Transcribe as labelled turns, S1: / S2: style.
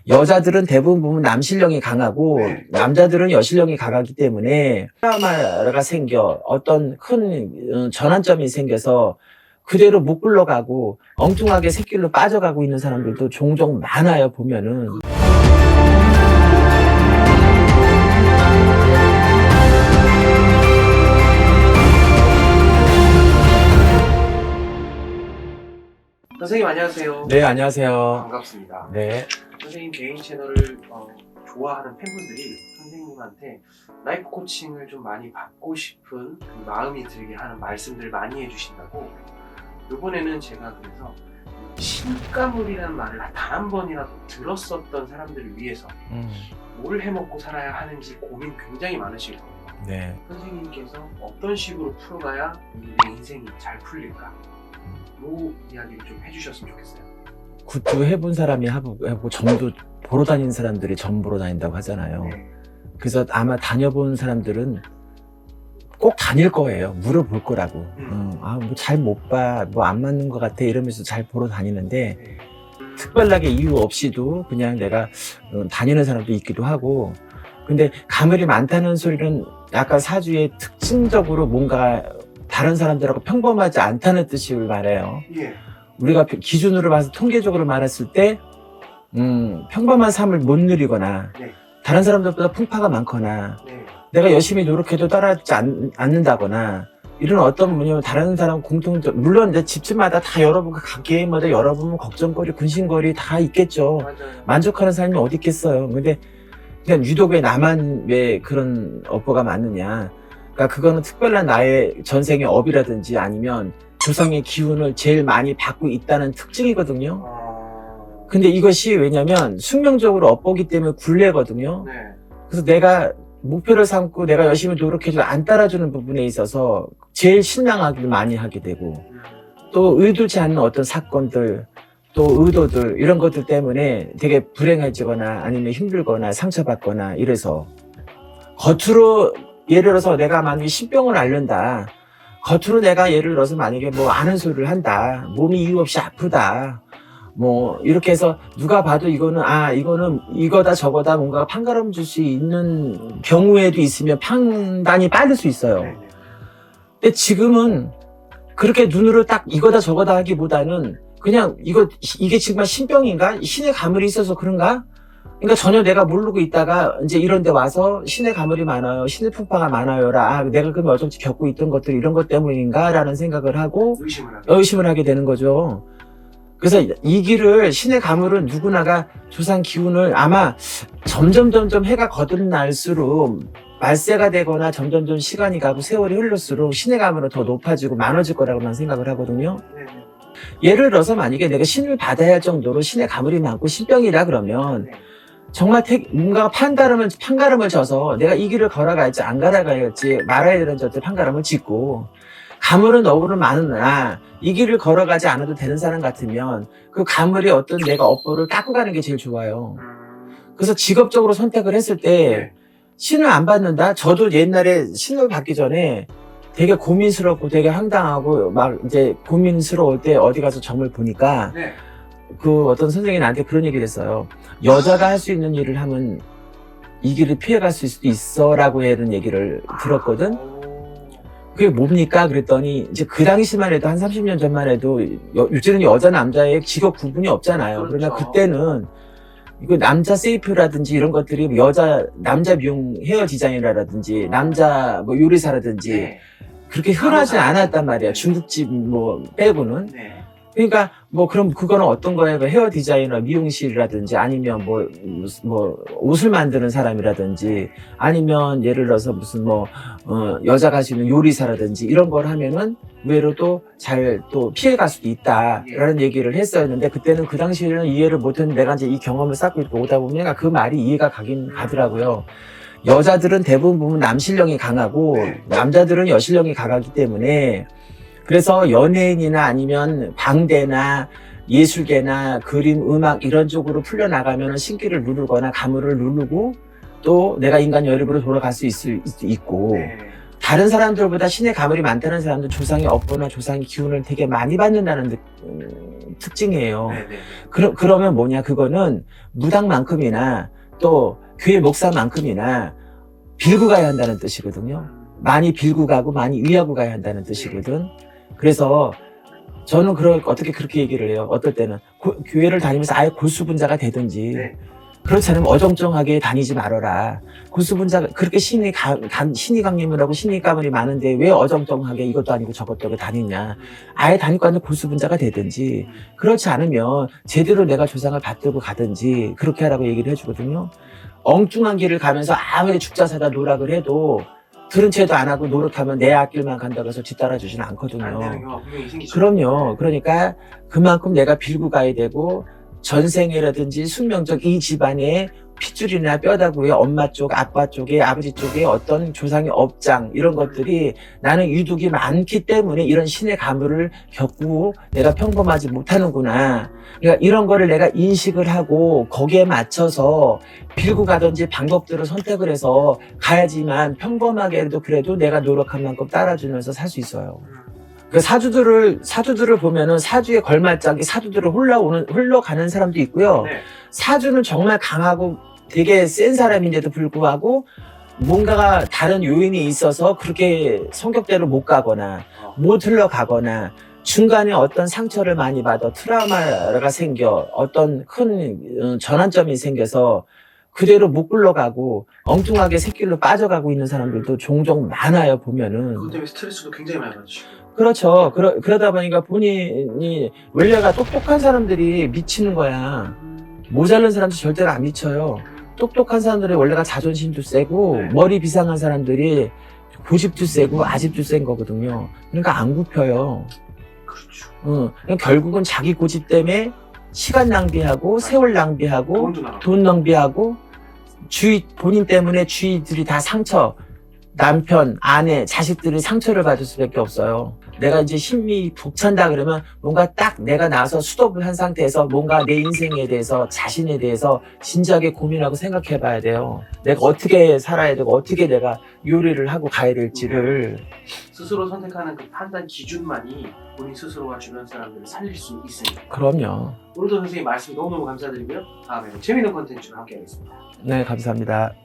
S1: 여자들은 대부분 보면 남실력이 강하고 남자들은 여실력이 강하기 때문에 트라우마가 생겨 어떤 큰 전환점이 생겨서 그대로 못 굴러가고 엉뚱하게 새길로 빠져가고 있는 사람들도 종종 많아요, 보면은.
S2: 선생님 안녕하세요.
S1: 네, 안녕하세요.
S2: 반갑습니다.
S1: 네.
S2: 선생님 개인 채널을 좋아하는 팬분들이 선생님한테 라이프 코칭을 좀 많이 받고 싶은 그 마음이 들게 하는 말씀들을 많이 해주신다고, 이번에는 제가 그래서 신가물이라는 말을 단 한 번이라도 들었었던 사람들을 위해서 뭘 해먹고 살아야 하는지 고민 굉장히 많으실 거예요.
S1: 네.
S2: 선생님께서 어떤 식으로 풀어가야 내 인생이 잘 풀릴까? 요 이야기를 좀 해주셨으면 좋겠어요.
S1: 굿도 해본 사람이 하고 점도 보러 다니는 사람들이 점 보러 다닌다고 하잖아요.
S2: 네.
S1: 그래서 아마 다녀본 사람들은 꼭 다닐 거예요. 물어볼 거라고. 뭐 잘 못 봐, 뭐 안 맞는 것 같아 이러면서 잘 보러 다니는데
S2: 네.
S1: 특별하게 이유 없이도 그냥 내가 다니는 사람도 있기도 하고. 근데 가물이 많다는 소리는 약간 사주에 특징적으로 뭔가 다른 사람들하고 평범하지 않다는 뜻을 말해요.
S2: 예.
S1: 우리가 기준으로 봐서 통계적으로 말했을 때 평범한 삶을 못 누리거나
S2: 네.
S1: 다른 사람들보다 풍파가 많거나
S2: 네.
S1: 내가 열심히 노력해도 따라하지 않는다거나 이런 어떤 뭐냐면 다른 사람 물론 내 집집마다 다 여러분 가게마다 여러분 걱정거리 근심거리 다 있겠죠.
S2: 맞아요.
S1: 만족하는 삶이 어디 있겠어요. 근데 그냥 유독 왜 나만 왜 그런 업보가 많느냐. 그러니까 그거는 특별한 나의 전생의 업이라든지 아니면 조상의 기운을 제일 많이 받고 있다는 특징이거든요. 근데 이것이 왜냐면 숙명적으로 업보기 때문에 굴레거든요.
S2: 네.
S1: 그래서 내가 목표를 삼고 내가 열심히 노력해도 안 따라주는 부분에 있어서 제일 실망하기를 많이 하게 되고 또 의도치 않는 어떤 사건들 또 의도들 이런 것들 때문에 되게 불행해지거나 아니면 힘들거나 상처받거나 이래서 겉으로 예를 들어서 내가 만약에 신병을 앓는다. 겉으로 내가 예를 들어서 만약에 뭐 아는 소리를 한다. 몸이 이유 없이 아프다. 뭐 이렇게 해서 누가 봐도 이거는 이거다 저거다 뭔가 판가름 줄 수 있는 경우에도 있으면 판단이 빠를 수 있어요.
S2: 네.
S1: 근데 지금은 그렇게 눈으로 딱 이거다 저거다 하기보다는 그냥 이게 정말 신병인가? 신의 가물이 있어서 그런가? 그러니까 전혀 내가 모르고 있다가 이제 이런 데 와서 신의 가물이 많아요. 신의 풍파가 많아요라. 내가 그러면 어쩐지 겪고 있던 것들 이런 것 때문인가? 라는 생각을 하고 의심을 하게 되는 거죠. 그래서 이 길을 신의 가물은 누구나가 조상 기운을 아마 점점 해가 거듭날수록 말세가 되거나 점점 시간이 가고 세월이 흘러수록 신의 가물은 더 높아지고 많아질 거라고만 생각을 하거든요. 예를 들어서 만약에 내가 신을 받아야 할 정도로 신의 가물이 많고 신병이라 그러면 정말 뭔가 판가름을 져서 내가 이 길을 걸어갈지 안 걸어갈지 말아야 되는 저들 판가름을 짓고 가물은 너구를 많으나 이 길을 걸어가지 않아도 되는 사람 같으면 그 가물이 어떤 내가 업보를 깎고 가는 게 제일 좋아요. 그래서 직업적으로 선택을 했을 때 신을 안 받는다? 저도 옛날에 신을 받기 전에 되게 고민스럽고 되게 황당하고 막 이제 고민스러울 때 어디 가서 점을 보니까 그 어떤 선생님이 나한테 그런 얘기를 했어요. 여자가 할 수 있는 일을 하면 이 길을 피해갈 수도 있어 라고 하는 얘기를 들었거든. 그게 뭡니까? 그랬더니 이제 그 당시만 해도 한 30년 전만 해도 요즘은 여자 남자의 직업 구분이 없잖아요.
S2: 그렇죠.
S1: 그러나 그때는 이거 남자 세이프라든지 이런 것들이 남자 미용 헤어 디자이너라든지 남자 뭐 요리사라든지 그렇게 흔하지 않았단 말이야. 중국집 뭐 빼고는. 그러니까 뭐 그럼 그거는 어떤 거예요? 헤어 디자이너, 미용실이라든지 아니면 뭐 옷을 만드는 사람이라든지 아니면 예를 들어서 무슨 여자가 할 수 있는 요리사라든지 이런 걸 하면은 의외로 또 잘 또 피해갈 수도 있다라는 얘기를 했었는데 그때는 그 당시에는 이해를 못했는데 내가 이제 이 경험을 쌓고 오다 보면 그 말이 이해가 가긴 가더라고요. 여자들은 대부분 보면 남실력이 강하고 남자들은 여실력이 강하기 때문에 그래서 연예인이나 아니면 방대나 예술계나 그림, 음악 이런 쪽으로 풀려나가면 신기를 누르거나 가물을 누르고 또 내가 인간 여립으로 돌아갈 수 있고 다른 사람들보다 신의 가물이 많다는 사람들은 조상의 업보나 조상의 기운을 되게 많이 받는다는 특징이에요.
S2: 네네.
S1: 그러면 뭐냐, 그거는 무당만큼이나 또 교회 목사만큼이나 빌고 가야 한다는 뜻이거든요. 많이 빌고 가고 많이 위하고 가야 한다는 뜻이거든. 그래서 저는 어떻게 그렇게 얘기를 해요. 어떨 때는 교회를 다니면서 아예 골수분자가 되든지
S2: 네.
S1: 그렇지 않으면 어정쩡하게 다니지 말아라. 골수분자가 그렇게 신이 강림을 하고 신이 가물이 많은데 왜 어정쩡하게 이것도 아니고 저것도 하고 다니냐. 아예 다닐 거 아니면 골수분자가 되든지 그렇지 않으면 제대로 내가 조상을 받들고 가든지 그렇게 하라고 얘기를 해주거든요. 엉뚱한 길을 가면서 아무리 죽자사자 노력을 해도 들은 채도 안 하고 노력하면 내 앞길만 간다고 해서 뒤따라 주지는
S2: 안 되는
S1: 않거든요.
S2: 경우가 분명히 생기죠.
S1: 그럼요. 그러니까 그만큼 내가 빌고 가야 되고 전생이라든지 숙명적 이 집안의 핏줄이나 뼈다구의 엄마 쪽, 아빠 쪽에, 아버지 쪽에 어떤 조상의 업장 이런 것들이 나는 유독이 많기 때문에 이런 신의 가물을 겪고 내가 평범하지 못하는구나. 그러니까 이런 거를 내가 인식을 하고 거기에 맞춰서 빌고 가든지 방법들을 선택을 해서 가야지만 평범하게도 그래도 내가 노력한 만큼 따라주면서 살 수 있어요. 그 사주들을 보면은 사주에 걸맞자기 사주들을 흘러가는 사람도 있고요.
S2: 네.
S1: 사주는 정말 강하고 되게 센 사람인데도 불구하고 뭔가가 다른 요인이 있어서 그렇게 성격대로 못 가거나 못 흘러가거나 중간에 어떤 상처를 많이 받아 트라우마가 생겨 어떤 큰 전환점이 생겨서 그대로 못 굴러가고 엉뚱하게 새길로 빠져가고 있는 사람들도 종종 많아요, 보면은.
S2: 그것 때문에 스트레스도 굉장히 많이 받으시고.
S1: 그렇죠. 그러다 보니까 본인이 원래가 똑똑한 사람들이 미치는 거야. 모자란 사람도 절대로 안 미쳐요. 똑똑한 사람들이 원래가 자존심도 세고
S2: 네.
S1: 머리 비상한 사람들이 고집도 세고 아집도 센 거거든요. 그러니까 안 굽혀요.
S2: 그렇죠.
S1: 그러니까 결국은 자기 고집 때문에 시간 낭비하고 세월 낭비하고
S2: 돈도 나가고.
S1: 돈 낭비하고 본인 때문에 주위들이 다 상처, 남편, 아내, 자식들이 상처를 받을 수밖에 없어요. 내가 이제 심리 벅찬다 그러면 뭔가 딱 내가 나서 스톱을 한 상태에서 뭔가 내 인생에 대해서 자신에 대해서 진지하게 고민하고 생각해 봐야 돼요. 내가 어떻게 살아야 되고 어떻게 내가 요리를 하고 가야 될지를.
S2: 스스로 선택하는 그 판단 기준만이 본인 스스로와 주변 사람들을 살릴 수 있으니까.
S1: 그럼요.
S2: 오늘도 선생님 말씀 너무너무 감사드리고요. 다음에는 재미있는 콘텐츠로 함께 하겠습니다.
S1: 네, 감사합니다.